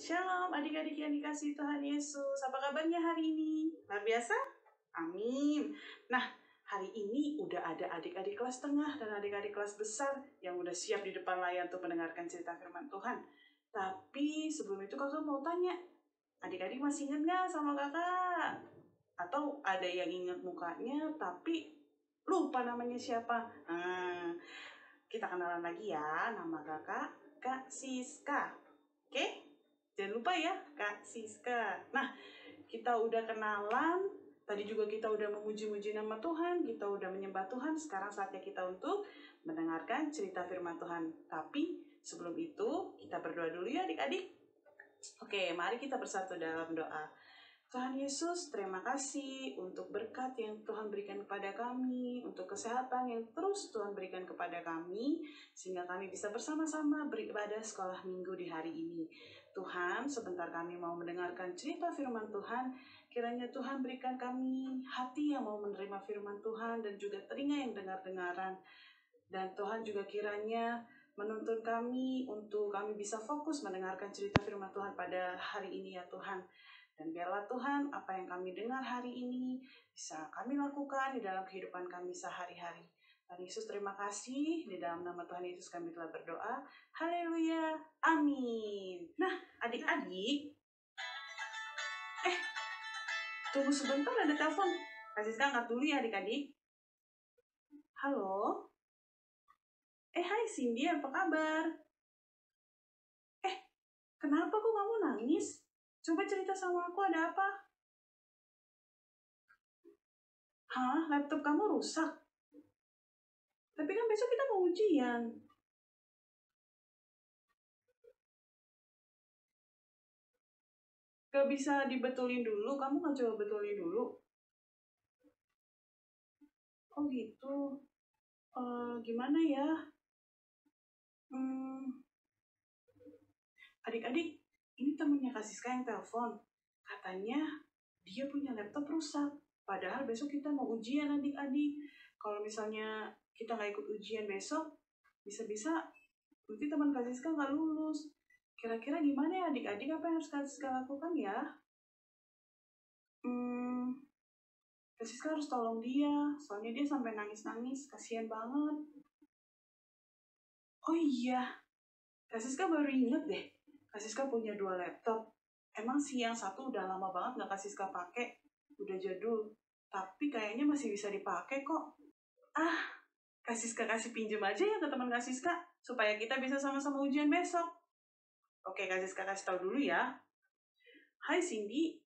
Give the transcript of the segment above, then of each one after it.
Shalom adik-adik yang dikasihi Tuhan Yesus. Apa kabarnya hari ini? Luar biasa? Amin. Nah, hari ini udah ada adik-adik kelas tengah dan adik-adik kelas besar yang udah siap di depan layar untuk mendengarkan cerita firman Tuhan. Tapi sebelum itu kakak mau tanya, adik-adik masih ingat nggak sama kakak? Atau ada yang ingat mukanya tapi lupa namanya siapa? Kita kenalan lagi ya, nama kakak Kak Siska. Oke? Jangan lupa ya, Kak Siska. Nah, kita udah kenalan. Tadi juga kita udah memuji-muji nama Tuhan. Kita udah menyembah Tuhan. Sekarang saatnya kita untuk mendengarkan cerita firman Tuhan. Tapi sebelum itu, kita berdoa dulu ya adik-adik. Oke, mari kita bersatu dalam doa. Tuhan Yesus, terima kasih untuk berkat yang Tuhan berikan kepada kami, untuk kesehatan yang terus Tuhan berikan kepada kami, sehingga kami bisa bersama-sama beribadah sekolah minggu di hari ini. Tuhan, sebentar kami mau mendengarkan cerita firman Tuhan, kiranya Tuhan berikan kami hati yang mau menerima firman Tuhan dan juga telinga yang dengar-dengaran. Dan Tuhan juga kiranya menuntun kami untuk kami bisa fokus mendengarkan cerita firman Tuhan pada hari ini ya Tuhan. Dan biarlah Tuhan, apa yang kami dengar hari ini bisa kami lakukan di dalam kehidupan kami sehari-hari. Tuhan Yesus, terima kasih. Di dalam nama Tuhan Yesus kami telah berdoa. Haleluya. Amin. Nah, adik-adik. Tunggu sebentar, ada telepon. Kasih angkat dulu ya adik-adik. Halo? Hai Cindy, apa kabar? Kenapa kok kamu nangis? Coba cerita sama aku, ada apa? Hah? Laptop kamu rusak? Tapi kan besok kita mau ujian. Gak bisa dibetulin dulu? Kamu gak coba betulin dulu? Oh gitu. Gimana ya? Adik-adik, ini temennya Kak Siska yang telepon. Katanya dia punya laptop rusak. Padahal besok kita mau ujian adik-adik. Kalau misalnya kita nggak ikut ujian besok, bisa-bisa nanti teman Kak Siska nggak lulus. Kira-kira gimana ya adik-adik, apa yang harus Kak Siska lakukan ya? Kak Siska harus tolong dia, soalnya dia sampai nangis-nangis, kasihan banget. Oh iya, Kak Siska baru inget deh. Kak Siska punya 2 laptop. Emang sih yang satu udah lama banget nggak Kak Siska pakai, udah jadul. Tapi kayaknya masih bisa dipakai kok. Kak Siska kasih pinjem aja ya ke teman Kak Siska, supaya kita bisa sama-sama ujian besok. Oke, Kak Siska kasih tahu dulu ya. Hai Cindy,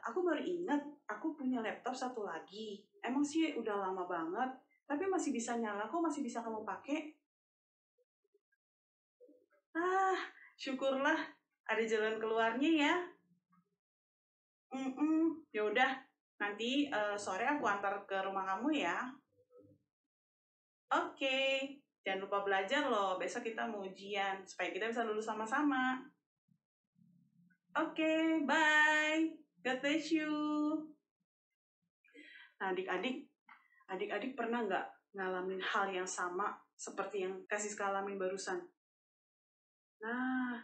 aku baru ingat aku punya laptop satu lagi. Emang sih udah lama banget, tapi masih bisa nyala kok, masih bisa kamu pakai. Syukurlah ada jalan keluarnya ya. Ya udah, nanti sore aku antar ke rumah kamu ya. Oke, jangan lupa belajar loh. Besok kita mau ujian supaya kita bisa lulus sama-sama. Oke, bye. God bless you. Nah, adik-adik pernah nggak ngalamin hal yang sama seperti yang Kak Siska alamin barusan? Nah,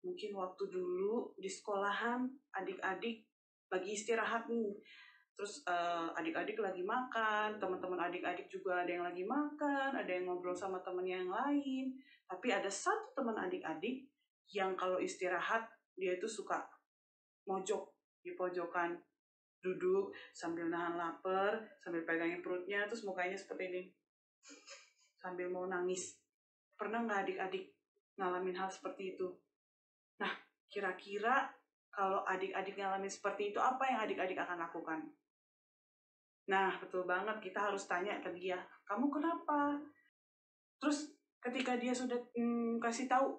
mungkin waktu dulu di sekolahan adik-adik lagi istirahat nih. Terus adik-adik lagi makan, teman-teman adik-adik juga ada yang lagi makan, ada yang ngobrol sama temennya yang lain. Tapi ada satu teman adik-adik yang kalau istirahat dia itu suka mojok di pojokan, duduk sambil nahan lapar, sambil pegangin perutnya, terus mukanya seperti ini, sambil mau nangis. Pernah nggak adik-adik ngalamin hal seperti itu? Nah, kira-kira kalau adik-adik ngalamin seperti itu, apa yang adik-adik akan lakukan? Nah, betul banget, kita harus tanya ke dia, kamu kenapa? Terus ketika dia sudah kasih tahu,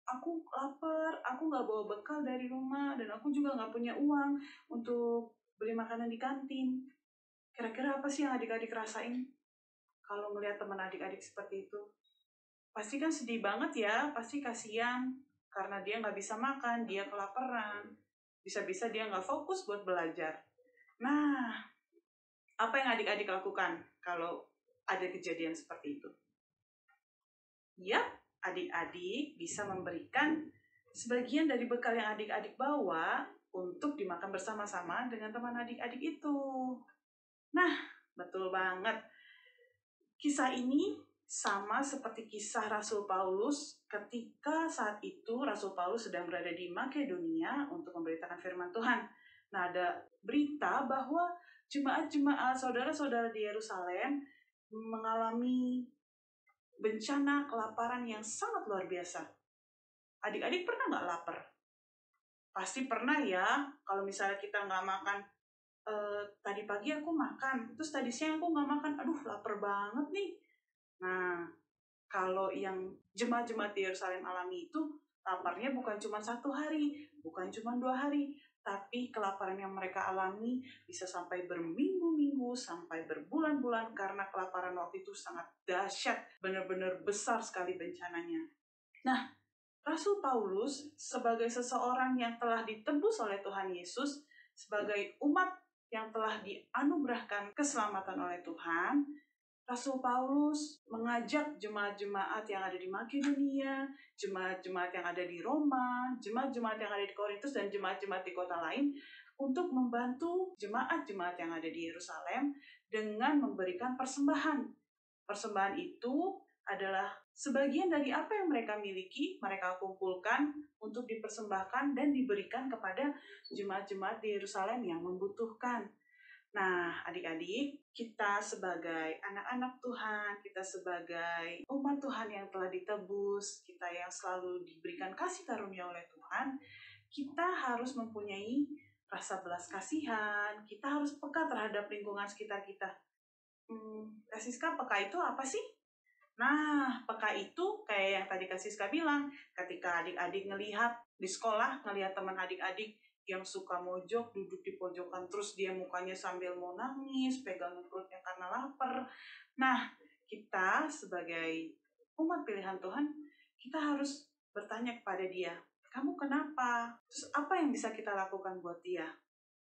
aku lapar, aku nggak bawa bekal dari rumah, dan aku juga nggak punya uang untuk beli makanan di kantin. Kira-kira apa sih yang adik-adik rasain kalau melihat teman adik-adik seperti itu? Pasti kan sedih banget ya, pasti kasihan karena dia nggak bisa makan, dia kelaparan, bisa-bisa dia nggak fokus buat belajar. Nah, apa yang adik-adik lakukan kalau ada kejadian seperti itu? Ya, adik-adik bisa memberikan sebagian dari bekal yang adik-adik bawa untuk dimakan bersama-sama dengan teman adik-adik itu. Nah, betul banget. Kisah ini sama seperti kisah Rasul Paulus ketika saat itu Rasul Paulus sedang berada di Makedonia untuk memberitakan firman Tuhan. Nah, ada berita bahwa jemaat-jemaat saudara-saudara di Yerusalem mengalami bencana kelaparan yang sangat luar biasa. Adik-adik pernah nggak lapar? Pasti pernah ya, kalau misalnya kita nggak makan, tadi pagi aku makan, terus tadi siang aku nggak makan, aduh lapar banget nih. Nah, kalau yang jemaat-jemaat di Yerusalem alami itu, laparnya bukan cuma 1 hari, bukan cuma 2 hari, tapi kelaparan yang mereka alami bisa sampai berminggu-minggu, sampai berbulan-bulan, karena kelaparan waktu itu sangat dahsyat, benar-benar besar sekali bencananya. Nah, Rasul Paulus sebagai seseorang yang telah ditebus oleh Tuhan Yesus, sebagai umat yang telah dianugerahkan keselamatan oleh Tuhan, Rasul Paulus mengajak jemaat-jemaat yang ada di Makedonia, jemaat-jemaat yang ada di Roma, jemaat-jemaat yang ada di Korintus, dan jemaat-jemaat di kota lain untuk membantu jemaat-jemaat yang ada di Yerusalem dengan memberikan persembahan. Persembahan itu adalah sebagian dari apa yang mereka miliki, mereka kumpulkan untuk dipersembahkan dan diberikan kepada jemaat-jemaat di Yerusalem yang membutuhkan. Nah, adik-adik, kita sebagai anak-anak Tuhan, kita sebagai umat Tuhan yang telah ditebus, kita yang selalu diberikan kasih karunia oleh Tuhan, kita harus mempunyai rasa belas kasihan, kita harus peka terhadap lingkungan sekitar kita. Kak Siska, peka itu apa sih? Nah, peka itu kayak yang tadi Kak Siska bilang, ketika adik-adik ngelihat di sekolah, ngelihat teman adik-adik yang suka mojok, duduk di pojokan, terus dia mukanya sambil mau nangis, pegang perutnya karena lapar. Nah, kita sebagai umat pilihan Tuhan, kita harus bertanya kepada dia, kamu kenapa? Terus apa yang bisa kita lakukan buat dia?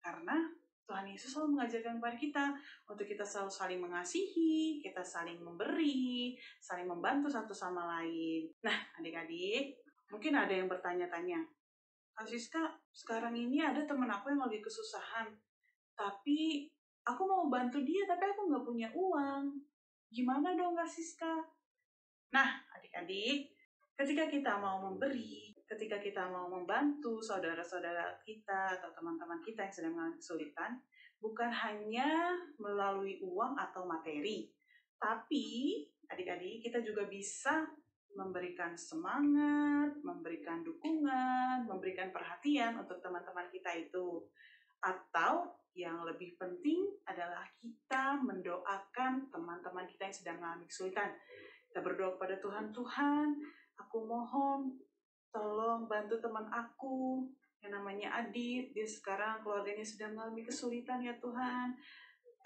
Karena Tuhan Yesus selalu mengajarkan kepada kita untuk kita selalu saling mengasihi, kita saling memberi, saling membantu satu sama lain. Nah, adik-adik, mungkin ada yang bertanya-tanya, Kak Siska, sekarang ini ada teman aku yang lagi kesusahan, tapi aku mau bantu dia, tapi aku nggak punya uang. Gimana dong, Kak Siska? Nah, adik-adik, ketika kita mau memberi, ketika kita mau membantu saudara-saudara kita atau teman-teman kita yang sedang mengalami kesulitan, bukan hanya melalui uang atau materi, tapi adik-adik kita juga bisa memberikan semangat, memberikan dukungan, memberikan perhatian untuk teman-teman kita itu. Atau yang lebih penting adalah kita mendoakan teman-teman kita yang sedang mengalami kesulitan. Kita berdoa kepada Tuhan, Tuhan, aku mohon tolong bantu teman aku yang namanya Adit. Dia sekarang keluarganya sedang mengalami kesulitan ya Tuhan.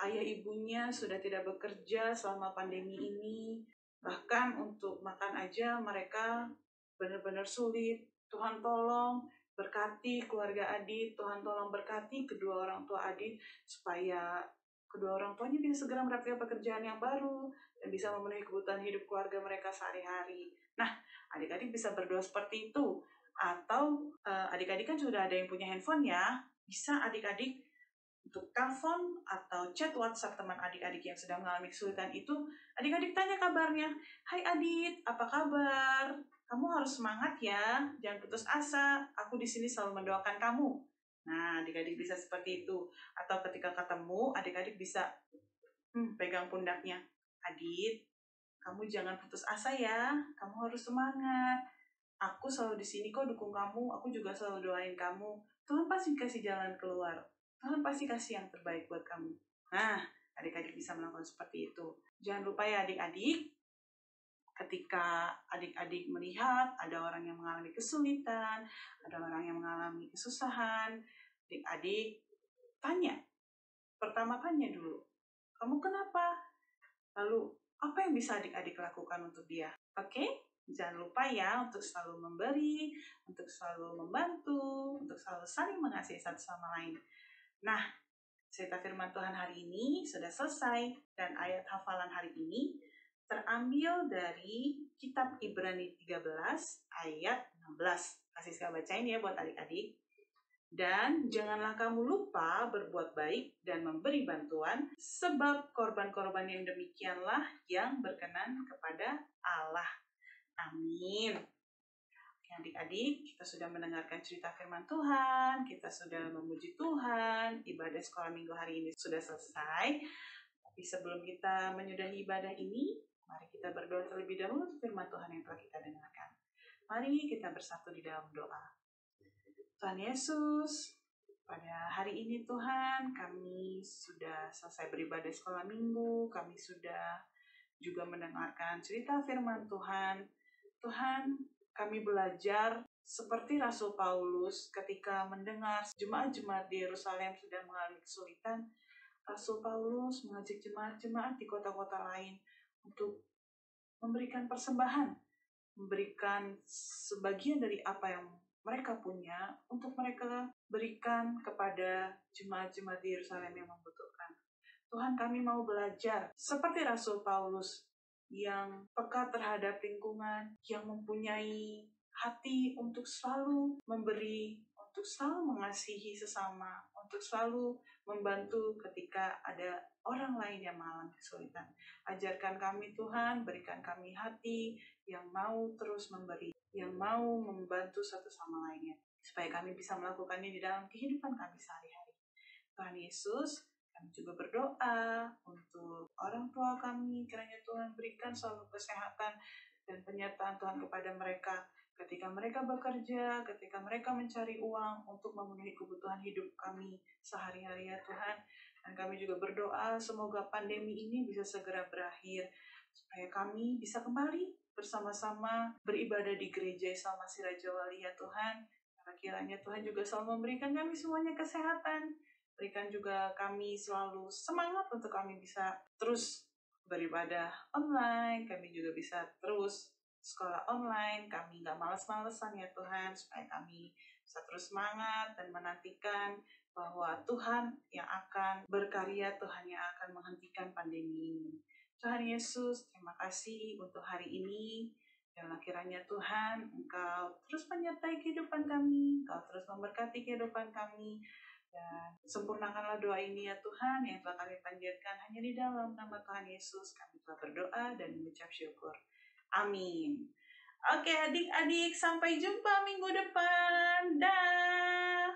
Ayah ibunya sudah tidak bekerja selama pandemi ini. Bahkan untuk makan aja mereka benar-benar sulit. Tuhan tolong berkati keluarga Adit. Tuhan tolong berkati kedua orang tua Adit supaya kedua orang tuanya bisa segera mendapatkan pekerjaan yang baru dan bisa memenuhi kebutuhan hidup keluarga mereka sehari-hari. Nah, adik-adik bisa berdoa seperti itu. Atau adik-adik kan sudah ada yang punya handphone ya, bisa adik-adik untuk telepon atau chat WhatsApp teman adik-adik yang sedang mengalami kesulitan itu, adik-adik tanya kabarnya. Hai Adit, apa kabar? Kamu harus semangat ya, jangan putus asa. Aku di sini selalu mendoakan kamu. Nah, adik-adik bisa seperti itu. Atau ketika ketemu, adik-adik bisa pegang pundaknya. Adit, kamu jangan putus asa ya. Kamu harus semangat. Aku selalu di sini kok dukung kamu. Aku juga selalu doain kamu. Tuhan pasti kasih jalan keluar. Tuhan pasti kasih yang terbaik buat kamu. Nah, adik-adik bisa melakukan seperti itu. Jangan lupa ya adik-adik, ketika adik-adik melihat ada orang yang mengalami kesulitan, ada orang yang mengalami kesusahan, adik-adik tanya. Pertama tanya dulu, kamu kenapa? Lalu, apa yang bisa adik-adik lakukan untuk dia? Oke? Jangan lupa ya untuk selalu memberi, untuk selalu membantu, untuk selalu saling mengasihi satu sama lain. Nah, cerita firman Tuhan hari ini sudah selesai dan ayat hafalan hari ini terambil dari kitab Ibrani 13 ayat 16. Kasih saya bacain ya buat adik-adik. Dan janganlah kamu lupa berbuat baik dan memberi bantuan, sebab korban-korban yang demikianlah yang berkenan kepada Allah. Amin. Oke, adik-adik, kita sudah mendengarkan cerita firman Tuhan, kita sudah memuji Tuhan, ibadah sekolah minggu hari ini sudah selesai. Tapi sebelum kita menyudahi ibadah ini, mari kita berdoa terlebih dahulu untuk firman Tuhan yang telah kita dengarkan. Mari kita bersatu di dalam doa. Tuhan Yesus, pada hari ini Tuhan, kami sudah selesai beribadah sekolah minggu, kami sudah juga mendengarkan cerita firman Tuhan. Tuhan, kami belajar seperti Rasul Paulus ketika mendengar jemaat-jemaat di Yerusalem sedang mengalami kesulitan. Rasul Paulus mengajak jemaat-jemaat di kota-kota lain untuk memberikan persembahan, memberikan sebagian dari apa yang mereka punya untuk mereka berikan kepada jemaat-jemaat di Yerusalem yang membutuhkan. Tuhan, kami mau belajar seperti Rasul Paulus yang peka terhadap lingkungan, yang mempunyai hati untuk selalu memberi, untuk selalu mengasihi sesama, untuk selalu membantu ketika ada orang lain yang mengalami kesulitan. Ajarkan kami Tuhan, berikan kami hati yang mau terus memberi, yang mau membantu satu sama lainnya, supaya kami bisa melakukannya di dalam kehidupan kami sehari-hari. Tuhan Yesus, kami juga berdoa untuk orang tua kami, kiranya Tuhan berikan selalu kesehatan dan penyertaan Tuhan kepada mereka ketika mereka bekerja, ketika mereka mencari uang untuk memenuhi kebutuhan hidup kami sehari-hari ya Tuhan. Dan kami juga berdoa semoga pandemi ini bisa segera berakhir, supaya kami bisa kembali bersama-sama beribadah di gereja Isa Masih Raja Wali ya Tuhan. Karena kiranya Tuhan juga selalu memberikan kami semuanya kesehatan. Berikan juga kami selalu semangat untuk kami bisa terus beribadah online. Kami juga bisa terus sekolah online. Kami gak males-malesan ya Tuhan. Supaya kami bisa terus semangat dan menantikan bahwa Tuhan yang akan berkarya, Tuhan yang akan menghentikan pandemi ini. Tuhan Yesus, terima kasih untuk hari ini. Dan kiranya Tuhan, Engkau terus menyertai kehidupan kami, Engkau terus memberkati kehidupan kami, dan sempurnakanlah doa ini ya Tuhan yang telah kami panjatkan hanya di dalam nama Tuhan Yesus. Kami telah berdoa dan mengucap syukur. Amin. Oke adik-adik, sampai jumpa minggu depan. Dah.